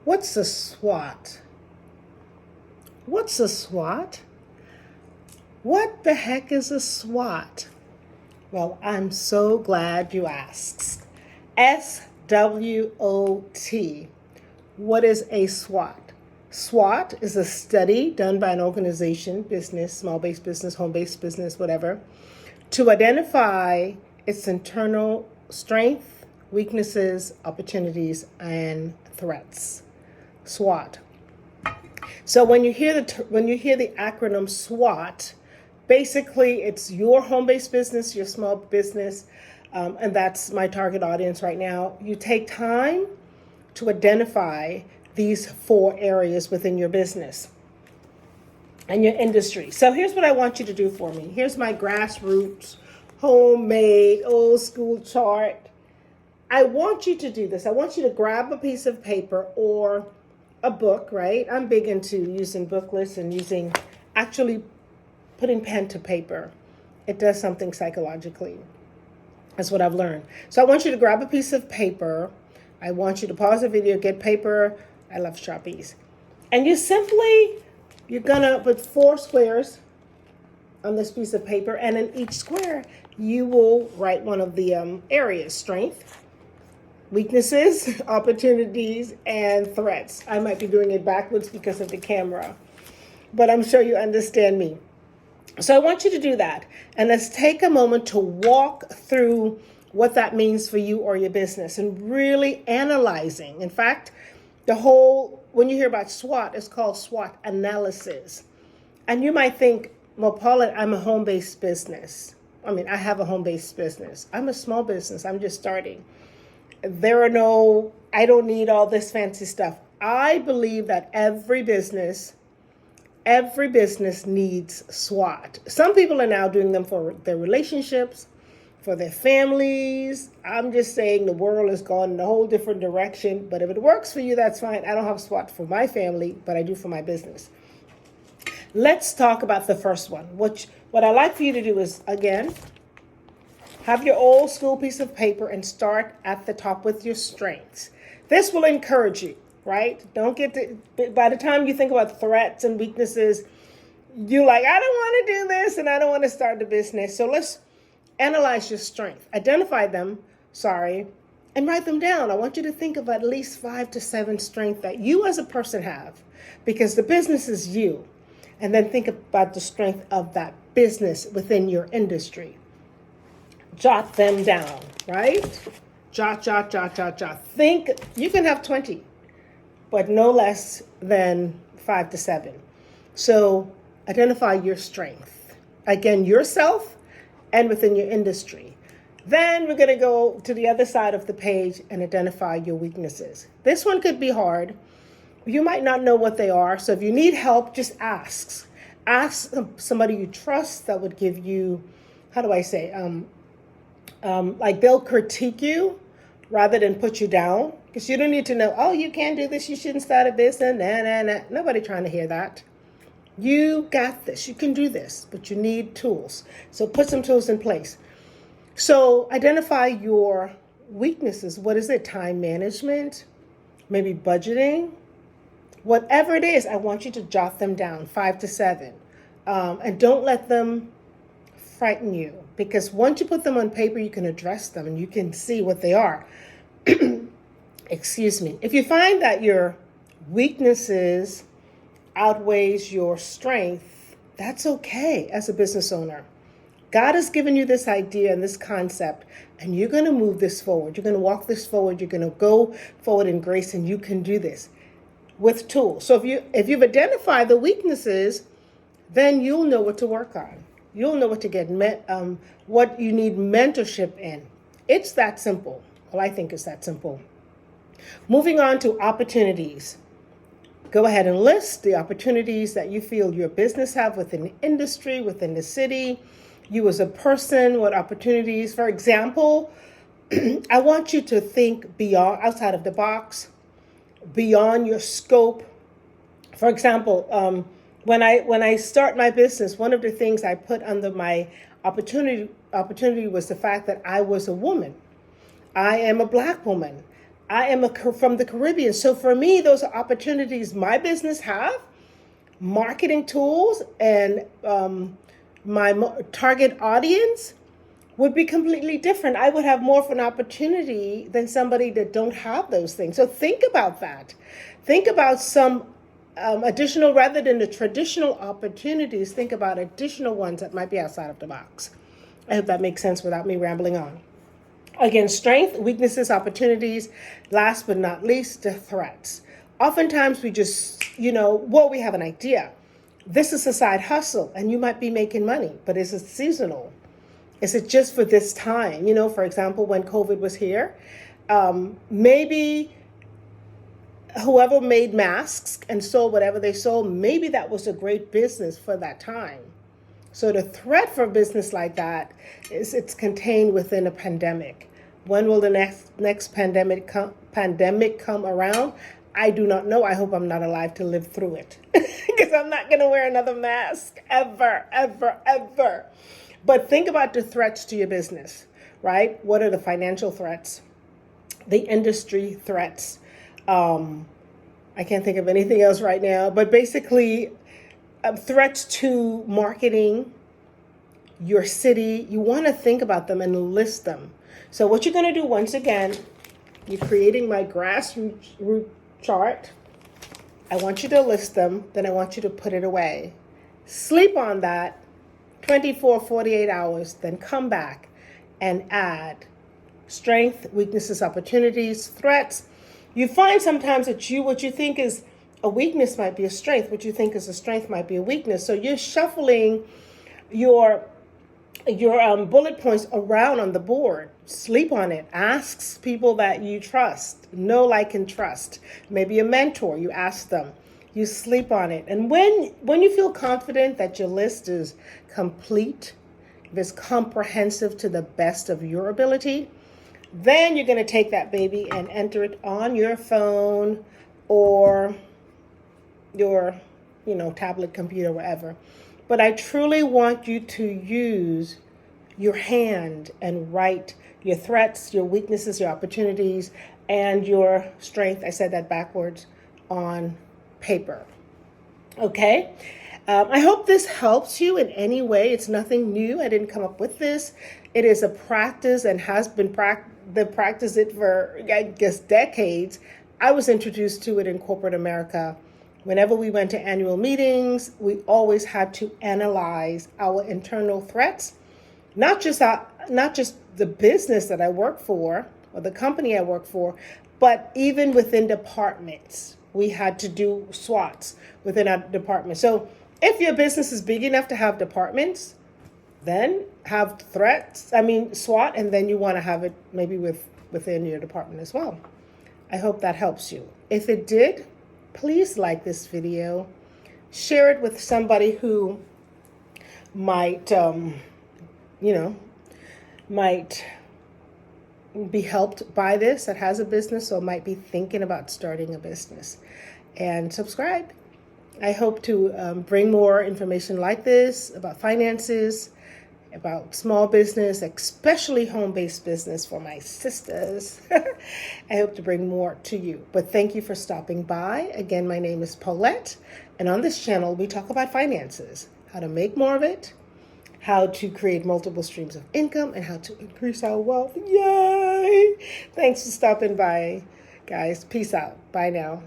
What's a SWOT? What's a SWOT? What the heck is a SWOT? Well, I'm so glad you asked. SWOT. What is a SWOT? SWOT is a study done by an organization, business, small-based business, home-based business, whatever, to identify its internal strength, weaknesses, opportunities, and threats. SWOT. So when you hear the acronym SWOT, basically it's your home-based business, your small business, and that's my target audience right now. You take time to identify these 4 areas within your business and your industry. So here's what I want you to do for me. Here's my grassroots, homemade, old school chart. I want you to do this. I want you to grab a piece of paper or a book, right? I'm big into using booklets and actually putting pen to paper. It does something psychologically. That's what I've learned. So I want you to grab a piece of paper. I want you to pause the video, get paper. I love Sharpies. And you're gonna put 4 squares on this piece of paper, and in each square, you will write one of the areas: strength, weaknesses, opportunities, and threats. I might be doing it backwards because of the camera, but I'm sure you understand me. So I want you to do that. And let's take a moment to walk through what that means for you or your business and really analyzing. In fact, when you hear about SWOT, it's called SWOT analysis. And you might think, well, Paula, I'm a home-based business. I have a home-based business. I'm a small business. I'm just starting. I don't need all this fancy stuff. I believe that every business needs SWOT. Some people are now doing them for their relationships, for their families. I'm just saying the world has gone in a whole different direction, but if it works for you, that's fine. I don't have SWOT for my family, but I do for my business. Let's talk about the first one. What I like for you to do is, again, have your old school piece of paper and start at the top with your strengths. This will encourage you, right? By the time you think about threats and weaknesses, you're like, I don't want to do this and I don't want to start the business. So let's analyze your strength. Identify them, and write them down. I want you to think of at least 5 to 7 strengths that you as a person have, because the business is you. And then think about the strength of that business within your industry. Jot them down, right? Jot. Think you can have 20, but no less than 5 to 7. So identify your strength. Again, yourself and within your industry. Then we're going to go to the other side of the page and identify your weaknesses. This one could be hard. You might not know what they are. So if you need help, just ask. Ask somebody you trust that would give you, like they'll critique you rather than put you down. Because you don't need to know, you can't do this, you shouldn't start a business, nah. Nobody trying to hear that. You got this, you can do this, but you need tools. So put some tools in place. So identify your weaknesses. What is it? Time management, maybe budgeting, whatever it is. I want you to jot them down, 5 to 7. And don't let them frighten you, because once you put them on paper, you can address them and you can see what they are. Excuse me. If you find that your weaknesses outweighs your strength, that's okay as a business owner. God has given you this idea and this concept, and you're going to move this forward. You're going to walk this forward. You're going to go forward in grace, and you can do this with tools. So if you've identified the weaknesses, then you'll know what to work on. You'll know what to get what you need mentorship in. It's that simple. Well, I think it's that simple. Moving on to opportunities. Go ahead and list the opportunities that you feel your business have within the industry, within the city, you as a person, what opportunities. For example, I want you to think outside of the box, beyond your scope. For example, when I start my business, one of the things I put under my opportunity was the fact that I was a woman. I am a Black woman. I am from the Caribbean. So for me, those are opportunities my business have, marketing tools, and my target audience would be completely different. I would have more of an opportunity than somebody that don't have those things. So think about that. Think about some additional, rather than the traditional opportunities, think about additional ones that might be outside of the box. I hope that makes sense without me rambling on. Again, strength, weaknesses, opportunities. Last but not least, the threats. Oftentimes we just, we have an idea. This is a side hustle and you might be making money, but is it seasonal? Is it just for this time? For example, when COVID was here, maybe whoever made masks and sold whatever they sold, maybe that was a great business for that time. So the threat for a business like that is it's contained within a pandemic. When will the next pandemic come around? I do not know. I hope I'm not alive to live through it because I'm not going to wear another mask ever, ever, ever. But think about the threats to your business, right? What are the financial threats? The industry threats. I can't think of anything else right now, but basically threats to marketing, your city. You want to think about them and list them. So what you're going to do, once again, you're creating my grassroots chart. I want you to list them, then I want you to put it away. Sleep on that 24, 48 hours, then come back and add strength, weaknesses, opportunities, threats. You find sometimes that what you think is a weakness might be a strength. What you think is a strength might be a weakness. So you're shuffling your bullet points around on the board. Sleep on it. Ask people that you trust, know, like, and trust. Maybe a mentor. You ask them. You sleep on it. And when you feel confident that your list is complete, if it's comprehensive to the best of your ability, then you're going to take that baby and enter it on your phone or your, tablet, computer, whatever. But I truly want you to use your hand and write your threats, your weaknesses, your opportunities, and your strength. I said that backwards, on paper. Okay? I hope this helps you in any way. It's nothing new. I didn't come up with this. It is a practice and has been practiced it for, I guess, decades. I was introduced to it in corporate America. Whenever we went to annual meetings, we always had to analyze our internal threats, not just the business that I work for or the company I work for, but even within departments. We had to do SWOTs within our department. So if your business is big enough to have departments, then have SWOT, and then you want to have it maybe within your department as well. I hope that helps you. If it did, please like this video, share it with somebody who might be helped by this, that has a business or might be thinking about starting a business. And subscribe. I hope to bring more information like this about finances, about small business, especially home-based business for my sisters. I hope to bring more to you. But thank you for stopping by. Again, my name is Paulette, and on this channel, we talk about finances, how to make more of it, how to create multiple streams of income, and how to increase our wealth. Yay! Thanks for stopping by, guys. Peace out. Bye now.